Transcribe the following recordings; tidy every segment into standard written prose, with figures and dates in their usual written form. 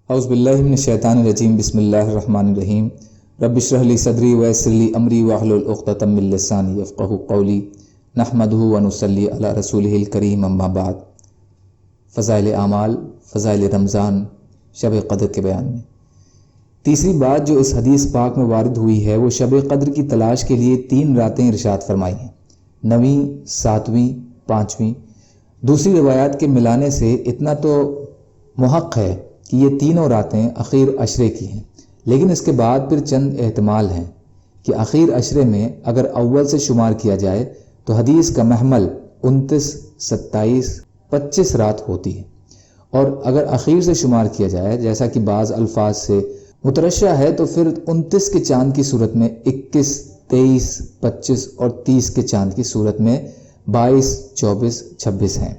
اعوذ باللہ من الشیطان الرجیم بسم اللہ الرحمن الرحیم رب اشرح لی صدری ویسر لی امری واحلل عقدۃ من لسانی یفقہوا قولی نحمدہ ونصلی علی رسولہ الکریم اما بعد۔ فضائل اعمال، فضائل رمضان، شب قدر کے بیان میں تیسری بات جو اس حدیث پاک میں وارد ہوئی ہے وہ شب قدر کی تلاش کے لیے 3 راتیں ارشاد فرمائی ہیں، 9ویں، 7ویں، 5ویں۔ دوسری روایات کے ملانے سے اتنا تو محق ہے کہ یہ تینوں راتیں اخیر عشرے کی ہیں، لیکن اس کے بعد پھر چند احتمال ہیں کہ اخیر عشرے میں اگر اول سے شمار کیا جائے تو حدیث کا محمل 29، 27، 25 رات ہوتی ہے، اور اگر اخیر سے شمار کیا جائے جیسا کہ بعض الفاظ سے مترشح ہے تو پھر 29 کے چاند کی صورت میں 21، 23، 25 اور 30 کے چاند کی صورت میں 22، 24، 26 ہیں۔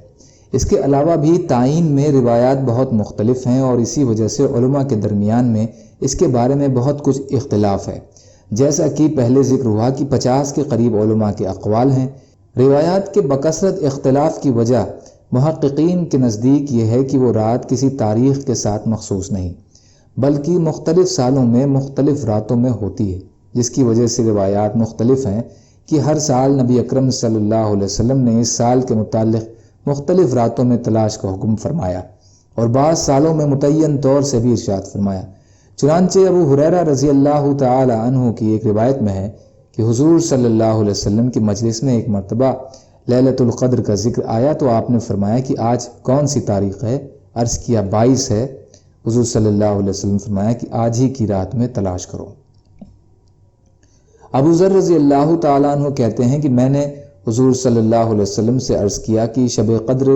اس کے علاوہ بھی تعین میں روایات بہت مختلف ہیں اور اسی وجہ سے علماء کے درمیان میں اس کے بارے میں بہت کچھ اختلاف ہے، جیسا کہ پہلے ذکر ہوا کہ 50 کے قریب علماء کے اقوال ہیں۔ روایات کے بکثرت اختلاف کی وجہ محققین کے نزدیک یہ ہے کہ وہ رات کسی تاریخ کے ساتھ مخصوص نہیں بلکہ مختلف سالوں میں مختلف راتوں میں ہوتی ہے، جس کی وجہ سے روایات مختلف ہیں کہ ہر سال نبی اکرم صلی اللہ علیہ وسلم نے اس سال کے متعلق مختلف راتوں میں تلاش کا حکم فرمایا اور بعض سالوں میں متعین طور سے بھی ارشاد فرمایا۔ چنانچہ ابو ہریرہ رضی اللہ تعالی عنہ کی ایک روایت میں ہے کہ حضور صلی اللہ علیہ وسلم کی مجلس میں ایک مرتبہ لیلۃ القدر کا ذکر آیا تو آپ نے فرمایا کہ آج کون سی تاریخ ہے؟ عرض کیا 22 ہے۔ حضور صلی اللہ علیہ وسلم فرمایا کہ آج ہی کی رات میں تلاش کرو۔ ابو ذر رضی اللہ تعالیٰ عنہ کہتے ہیں کہ میں نے حضور صلی اللہ علیہ وسلم سے عرض کیا کہ شب قدر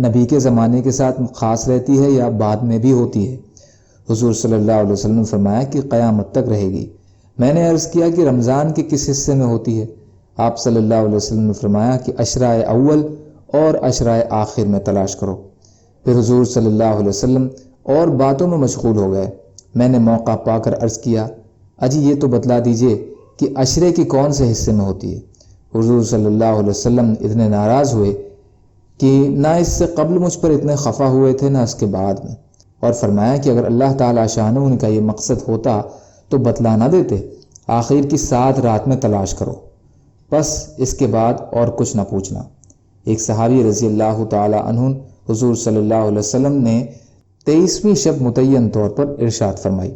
نبی کے زمانے کے ساتھ خاص رہتی ہے یا بعد میں بھی ہوتی ہے؟ حضور صلی اللہ علیہ وسلم نے فرمایا کہ قیامت تک رہے گی۔ میں نے عرض کیا کہ رمضان کے کس حصے میں ہوتی ہے؟ آپ صلی اللہ علیہ وسلم نے فرمایا کہ عشرۂ اول اور عشرۂ آخر میں تلاش کرو۔ پھر حضور صلی اللہ علیہ وسلم اور باتوں میں مشغول ہو گئے۔ میں نے موقع پا کر عرض کیا، اجی یہ تو بتلا دیجئے کہ عشرے کے کون سے حصے میں ہوتی ہے؟ حضور صلی اللہ علیہ وسلم اتنے ناراض ہوئے کہ نہ اس سے قبل مجھ پر اتنے خفا ہوئے تھے نہ اس کے بعد میں، اور فرمایا کہ اگر اللہ تعالیٰ شانہ ان کا یہ مقصد ہوتا تو بتلا نہ دیتے، آخر کی 7 رات میں تلاش کرو، بس اس کے بعد اور کچھ نہ پوچھنا۔ ایک صحابی رضی اللہ تعالیٰ عنہ حضور صلی اللہ علیہ وسلم نے 23ویں شب متعین طور پر ارشاد فرمائی۔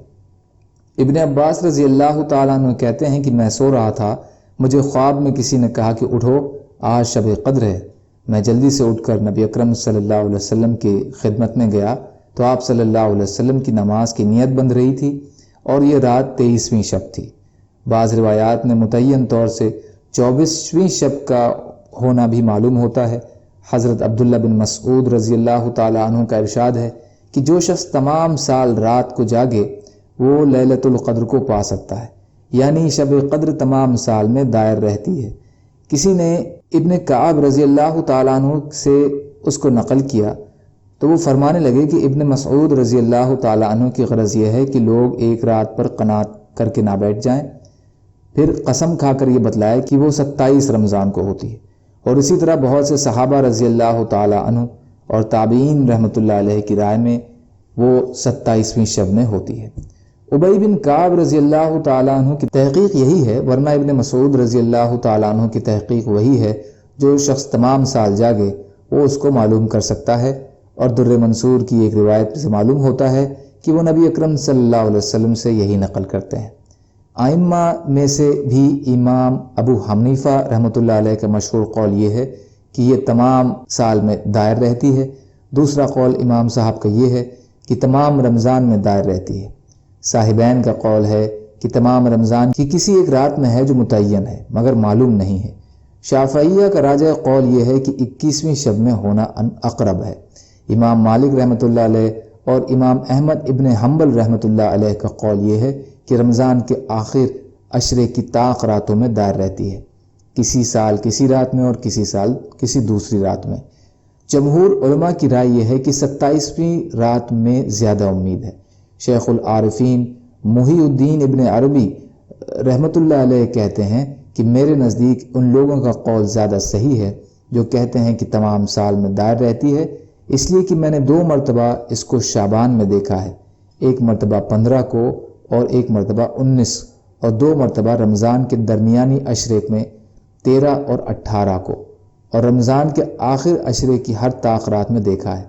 ابن عباس رضی اللہ تعالیٰ عنہ کہتے ہیں کہ میں سو رہا تھا، مجھے خواب میں کسی نے کہا کہ اٹھو آج شب قدر ہے۔ میں جلدی سے اٹھ کر نبی اکرم صلی اللہ علیہ وسلم کی خدمت میں گیا تو آپ صلی اللہ علیہ وسلم کی نماز کی نیت بند رہی تھی اور یہ رات 23ویں شب تھی۔ بعض روایات میں متعین طور سے 24ویں شب کا ہونا بھی معلوم ہوتا ہے۔ حضرت عبداللہ بن مسعود رضی اللہ تعالیٰ عنہ کا ارشاد ہے کہ جو شخص تمام سال رات کو جاگے وہ لیلۃ القدر کو پا سکتا ہے، یعنی شب قدر تمام سال میں دائر رہتی ہے۔ کسی نے ابن کعب رضی اللہ تعالیٰ عنہ سے اس کو نقل کیا تو وہ فرمانے لگے کہ ابن مسعود رضی اللہ تعالیٰ عنہ کی غرض یہ ہے کہ لوگ ایک رات پر قناعت کر کے نہ بیٹھ جائیں، پھر قسم کھا کر یہ بتلائے کہ وہ 27 رمضان کو ہوتی ہے، اور اسی طرح بہت سے صحابہ رضی اللہ تعالیٰ عنہ اور تابعین رحمۃ اللہ علیہ کی رائے میں وہ 27ویں شب میں ہوتی ہے۔ ابی بن کعب رضی اللہ تعالیٰ عنہ کی تحقیق یہی ہے، ورنہ ابن مسعود رضی اللہ تعالیٰ عنہ کی تحقیق وہی ہے جو شخص تمام سال جاگے وہ اس کو معلوم کر سکتا ہے، اور در منصور کی ایک روایت سے معلوم ہوتا ہے کہ وہ نبی اکرم صلی اللہ علیہ وسلم سے یہی نقل کرتے ہیں۔ ائمہ میں سے بھی امام ابو حنیفہ رحمۃ اللہ علیہ کا مشہور قول یہ ہے کہ یہ تمام سال میں دائر رہتی ہے۔ دوسرا قول امام صاحب کا یہ ہے کہ تمام رمضان میں دائر رہتی ہے۔ صاحبین کا قول ہے کہ تمام رمضان کی کسی ایک رات میں ہے جو متعین ہے مگر معلوم نہیں ہے۔ شافعیہ کا راجح قول یہ ہے کہ 21ویں شب میں ہونا اقرب ہے۔ امام مالک رحمۃ اللہ علیہ اور امام احمد ابن حنبل رحمۃ اللہ علیہ کا قول یہ ہے کہ رمضان کے آخر عشرے کی طاق راتوں میں دائر رہتی ہے، کسی سال کسی رات میں اور کسی سال کسی دوسری رات میں۔ جمہور علماء کی رائے یہ ہے کہ 27ویں رات میں زیادہ امید ہے۔ شیخ العارفین محی الدین ابن عربی رحمۃ اللہ علیہ کہتے ہیں کہ میرے نزدیک ان لوگوں کا قول زیادہ صحیح ہے جو کہتے ہیں کہ تمام سال میں دائر رہتی ہے، اس لیے کہ میں نے 2 مرتبہ اس کو شعبان میں دیکھا ہے، ایک مرتبہ 15 کو اور ایک مرتبہ 19 اور 2 مرتبہ رمضان کے درمیانی عشرے میں 13 اور 18 کو، اور رمضان کے آخر عشرے کی ہر طاق رات میں دیکھا ہے۔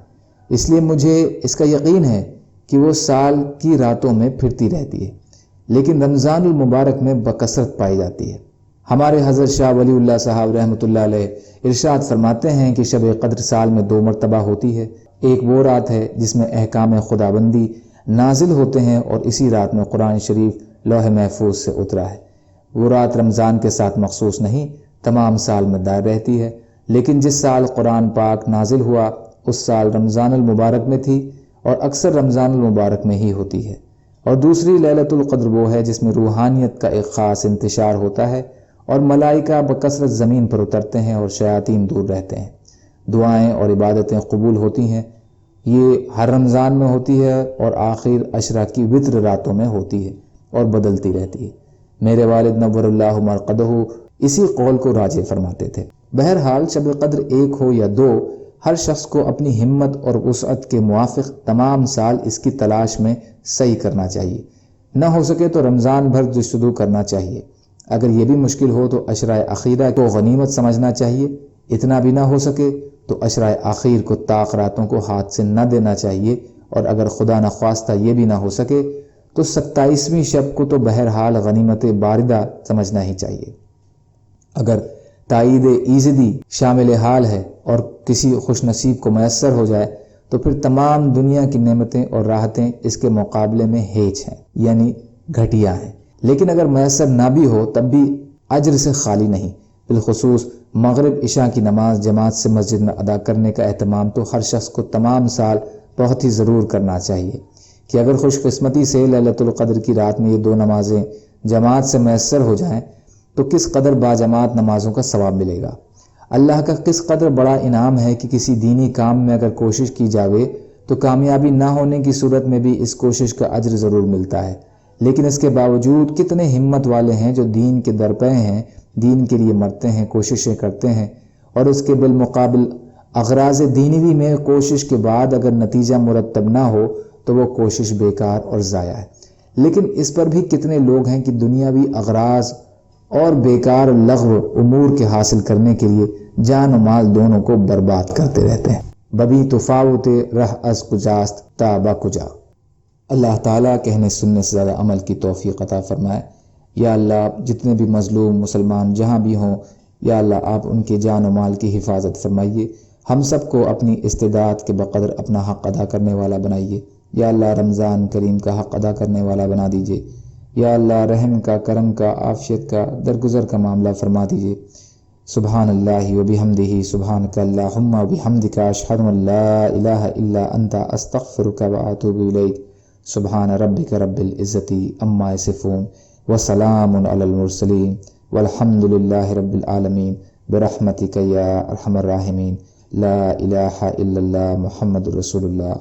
اس لیے مجھے اس کا یقین ہے کہ وہ سال کی راتوں میں پھرتی رہتی ہے، لیکن رمضان المبارک میں بکثرت پائی جاتی ہے۔ ہمارے حضرت شاہ ولی اللہ صاحب رحمۃ اللہ علیہ ارشاد فرماتے ہیں کہ شب قدر سال میں 2 مرتبہ ہوتی ہے۔ ایک وہ رات ہے جس میں احکام خداوندی نازل ہوتے ہیں، اور اسی رات میں قرآن شریف لوح محفوظ سے اترا ہے۔ وہ رات رمضان کے ساتھ مخصوص نہیں، تمام سال میں دائر رہتی ہے، لیکن جس سال قرآن پاک نازل ہوا اس سال رمضان المبارک میں تھی، اور اکثر رمضان المبارک میں ہی ہوتی ہے۔ اور دوسری لیلۃ القدر وہ ہے جس میں روحانیت کا ایک خاص انتشار ہوتا ہے، اور ملائکہ بکثرت زمین پر اترتے ہیں اور شیاطین دور رہتے ہیں، دعائیں اور عبادتیں قبول ہوتی ہیں۔ یہ ہر رمضان میں ہوتی ہے اور آخر عشرہ کی وتر راتوں میں ہوتی ہے اور بدلتی رہتی ہے۔ میرے والد نور اللہ مرقدہ اسی قول کو راجح فرماتے تھے۔ بہرحال شب قدر ایک ہو یا 2، ہر شخص کو اپنی ہمت اور وسعت کے موافق تمام سال اس کی تلاش میں سعی کرنا چاہیے۔ نہ ہو سکے تو رمضان بھر جستجو کرنا چاہیے۔ اگر یہ بھی مشکل ہو تو عشرہ اخیرہ کو غنیمت سمجھنا چاہیے۔ اتنا بھی نہ ہو سکے تو عشرہ اخیر کو طاق راتوں کو ہاتھ سے نہ دینا چاہیے، اور اگر خدا نخواستہ یہ بھی نہ ہو سکے تو 27ویں شب کو تو بہرحال غنیمت باردہ سمجھنا ہی چاہیے۔ اگر تائید ایزدی شامل حال ہے اور کسی خوش نصیب کو میسر ہو جائے تو پھر تمام دنیا کی نعمتیں اور راحتیں اس کے مقابلے میں ہیچ ہیں، یعنی گھٹیا ہیں۔ لیکن اگر میسر نہ بھی ہو تب بھی اجر سے خالی نہیں۔ بالخصوص مغرب عشاء کی نماز جماعت سے مسجد میں ادا کرنے کا اہتمام تو ہر شخص کو تمام سال بہت ہی ضرور کرنا چاہیے، کہ اگر خوش قسمتی سے لیلۃ القدر کی رات میں یہ 2 نمازیں جماعت سے میسر ہو جائیں تو کس قدر باجماعت نمازوں کا ثواب ملے گا۔ اللہ کا کس قدر بڑا انعام ہے کہ کسی دینی کام میں اگر کوشش کی جاوے تو کامیابی نہ ہونے کی صورت میں بھی اس کوشش کا اجر ضرور ملتا ہے۔ لیکن اس کے باوجود کتنے ہمت والے ہیں جو دین کے درپے ہیں، دین کے لیے مرتے ہیں، کوششیں کرتے ہیں، اور اس کے بالمقابل اغراض دینوی میں کوشش کے بعد اگر نتیجہ مرتب نہ ہو تو وہ کوشش بیکار اور ضائع ہے۔ لیکن اس پر بھی کتنے لوگ ہیں کہ دنیاوی اغراض اور بیکار لغو امور کے حاصل کرنے کے لیے جان و مال دونوں کو برباد کرتے رہتے ہیں۔ ببی تفاوت رہ از کجاست تا با کجا۔ اللہ تعالیٰ کہنے سننے سے زیادہ عمل کی توفیق عطا فرمائے۔ یا اللہ جتنے بھی مظلوم مسلمان جہاں بھی ہوں، یا اللہ آپ ان کے جان و مال کی حفاظت فرمائیے۔ ہم سب کو اپنی استعداد کے بقدر اپنا حق ادا کرنے والا بنائیے۔ یا اللہ رمضان کریم کا حق ادا کرنے والا بنا دیجیے۔ یا اللہ رحم کا، کرم کا، عافیت کا، درگزر کا معاملہ فرما دیجیے۔ سبحان اللہ و بحمدہ، سبحانک اللہم و بحمدک، اشہد ان لا الہ الا انت، استغفرک و اتوب الیک۔ سبحان ربک رب العزت عما یصفون، وسلام علی المرسلین، والحمد للہ رب العالمین، برحمتک یا ارحم الراحمین، لا الہ الا اللہ، محمد رسول اللہ۔